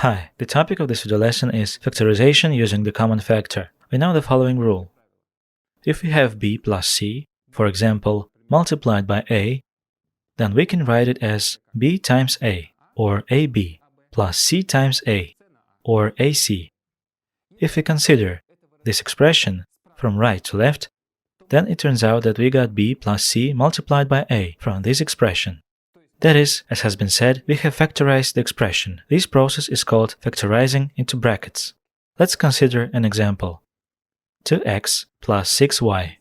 Hi, the topic of this video lesson is factorization using the common factor. We know the following rule. If we have b plus c, for example, multiplied by a, then we can write it as b times a, or ab, plus c times a, or ac. If we consider this expression from right to left, then it turns out that we got b plus c multiplied by a from this expression. That is, as has been said, we have factorized the expression. This process is called factorizing into brackets. Let's consider an example. 2x plus 6y.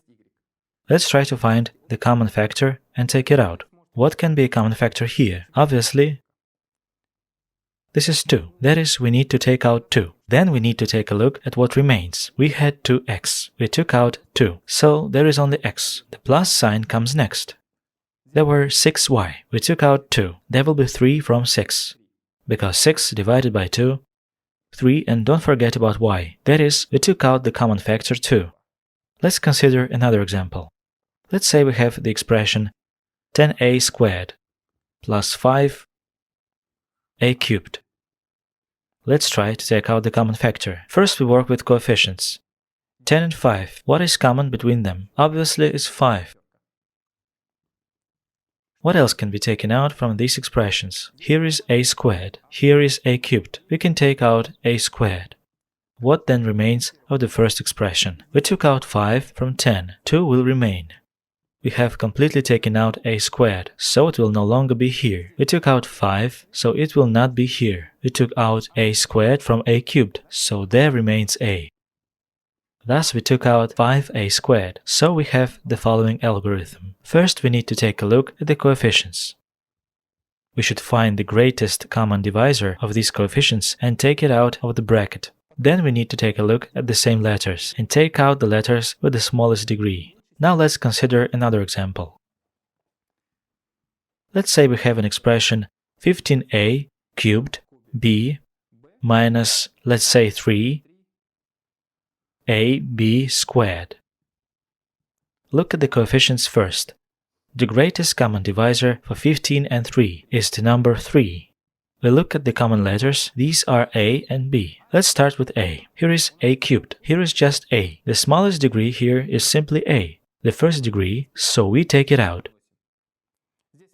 Let's try to find the common factor and take it out. What can be a common factor here? Obviously, this is 2. That is, we need to take out 2. Then we need to take a look at what remains. We had 2x. We took out 2. So there is only x. The plus sign comes next. There were 6y. We took out 2. There will be 3 from 6. Because 6 divided by 2, 3, and don't forget about y. That is, we took out the common factor 2. Let's consider another example. Let's say we have the expression 10a squared plus 5a cubed. Let's try to take out the common factor. First we work with coefficients. 10 and 5. What is common between them? Obviously it's 5. What else can be taken out from these expressions? Here is a squared. Here is a cubed. We can take out a squared. What then remains of the first expression? We took out 5 from 10. 2 will remain. We have completely taken out a squared, so it will no longer be here. We took out 5, so it will not be here. We took out a squared from a cubed, so there remains a. Thus we took out 5a squared, so we have the following algorithm. First we need to take a look at the coefficients. We should find the greatest common divisor of these coefficients and take it out of the bracket. Then we need to take a look at the same letters and take out the letters with the smallest degree. Now let's consider another example. Let's say we have an expression 15a cubed b minus, let's say, 3ab squared. Look at the coefficients first. The greatest common divisor for 15 and 3 is the number 3. We look at the common letters. These are a and b. Let's start with a. Here is a cubed. Here is just a. The smallest degree here is simply a. The first degree, so we take it out.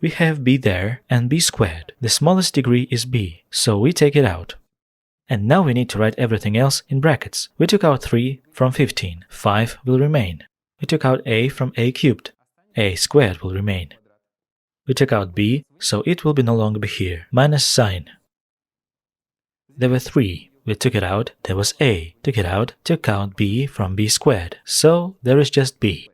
We have b there and b squared. The smallest degree is b, so we take it out. And now we need to write everything else in brackets. We took out 3 from 15. 5 will remain. We took out a from a cubed. A squared will remain. We took out b, so it will no longer be here. Minus sign. There were 3. We took it out. There was a. Took it out. Took out b from b squared. So there is just b.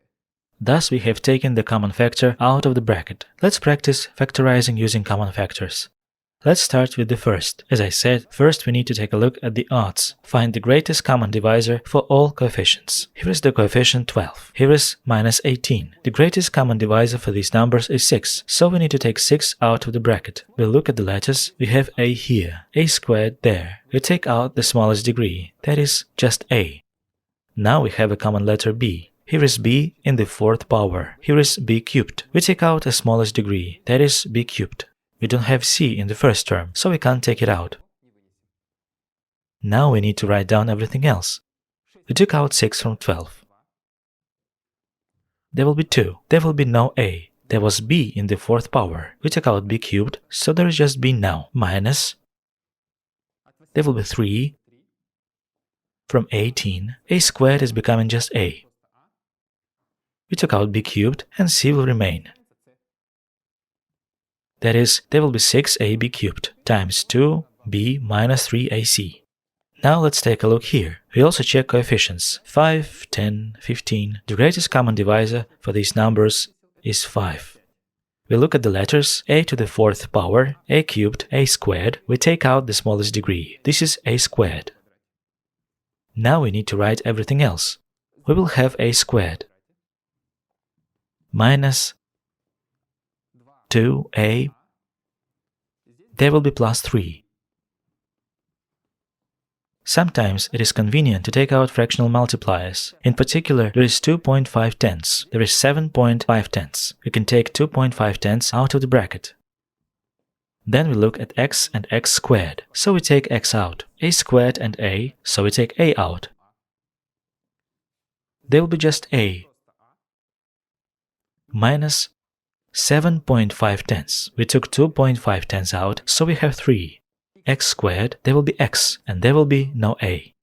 Thus we have taken the common factor out of the bracket. Let's practice factorizing using common factors. Let's start with the first. As I said, first we need to take a look at the odds. Find the greatest common divisor for all coefficients. Here is the coefficient 12. Here is minus 18. The greatest common divisor for these numbers is 6, so we need to take 6 out of the bracket. We look at the letters. We have a here, a squared there. We take out the smallest degree, that is just a. Now we have a common letter b. Here is b in the 4th power. Here is b cubed. We take out the smallest degree, that is b cubed. We don't have c in the first term, so we can't take it out. Now we need to write down everything else. We took out 6 from 12. There will be 2. There will be no a. There was b in the 4th power. We took out b cubed, so there is just b now. Minus. There will be 3 from 18. A squared is becoming just a. We took out b cubed, and c will remain. That is, there will be 6ab cubed times 2b minus 3ac. Now let's take a look here. We also check coefficients. 5, 10, 15. The greatest common divisor for these numbers is 5. We look at the letters. A to the 4th power, a cubed, a squared. We take out the smallest degree. This is a squared. Now we need to write everything else. We will have a squared minus 2a, there will be plus 3. Sometimes it is convenient to take out fractional multipliers. In particular, there is 2.5 tenths. There is 7.5 tenths. We can take 2.5 tenths out of the bracket. Then we look at x and x squared, so we take x out. A squared and a, so we take a out. There will be just a minus 7.5 tenths. We took 2.5 tenths out, so we have 3. X squared, there will be x, and there will be no a.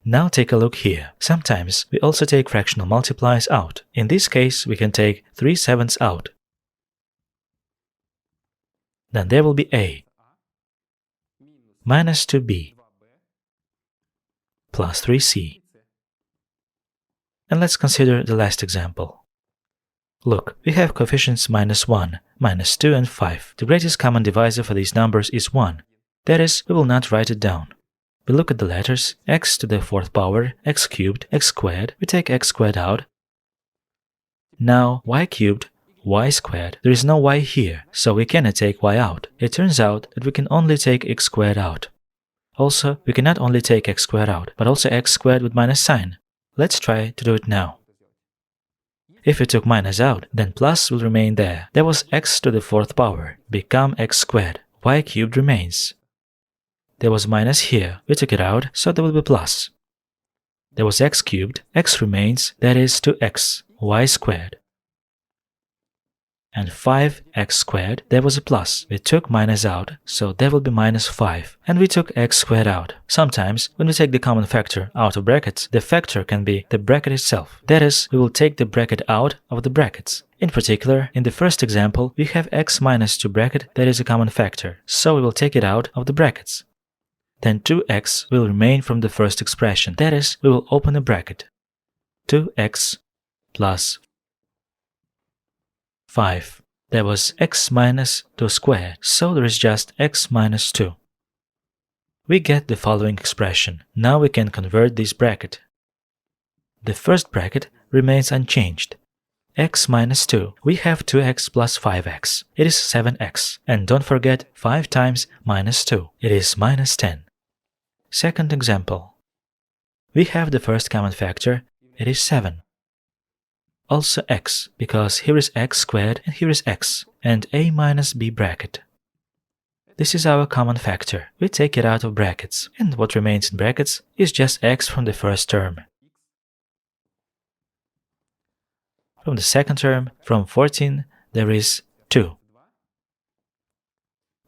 Now take a look here. Sometimes we also take fractional multipliers out. In this case, we can take 3/7 out. Then there will be a minus 2b plus 3c. And let's consider the last example. Look, we have coefficients -1, -2, and 5. The greatest common divisor for these numbers is 1. That is, we will not write it down. We look at the letters x to the 4th power, x cubed, x squared. We take x squared out. Now y cubed, y squared. There is no y here, so we cannot take y out. It turns out that we can only take x squared out. Also, we cannot only take x squared out, but also x squared with minus sign. Let's try to do it now. If we took minus out, then plus will remain there. There was x to the 4th power, become x squared. Y cubed remains. There was minus here, we took it out, so there will be plus. There was x cubed, x remains, that is 2x, y squared. And 5x squared, there was a plus. We took minus out, so there will be minus 5. And we took x squared out. Sometimes, when we take the common factor out of brackets, the factor can be the bracket itself. That is, we will take the bracket out of the brackets. In particular, in the first example, we have x minus 2 bracket that is a common factor, so we will take it out of the brackets. Then 2x will remain from the first expression. That is, we will open a bracket. 2x plus 5. There was x minus 2 squared, so there is just x minus 2. We get the following expression. Now we can convert this bracket. The first bracket remains unchanged. X minus 2. We have 2x plus 5x. It is 7x. And don't forget 5 times minus 2. It is minus 10. Second example. We have the first common factor. It is 7. Also x, because here is x squared and here is x, and a minus b bracket. This is our common factor. We take it out of brackets, and what remains in brackets is just x from the first term. From the second term, from 14, there is 2.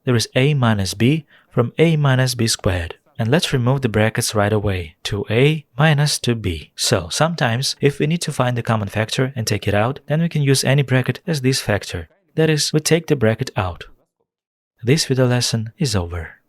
There is a minus b from a minus b squared. And let's remove the brackets right away. 2a minus 2b. So, sometimes, if we need to find the common factor and take it out, then we can use any bracket as this factor. That is, we take the bracket out. This video lesson is over.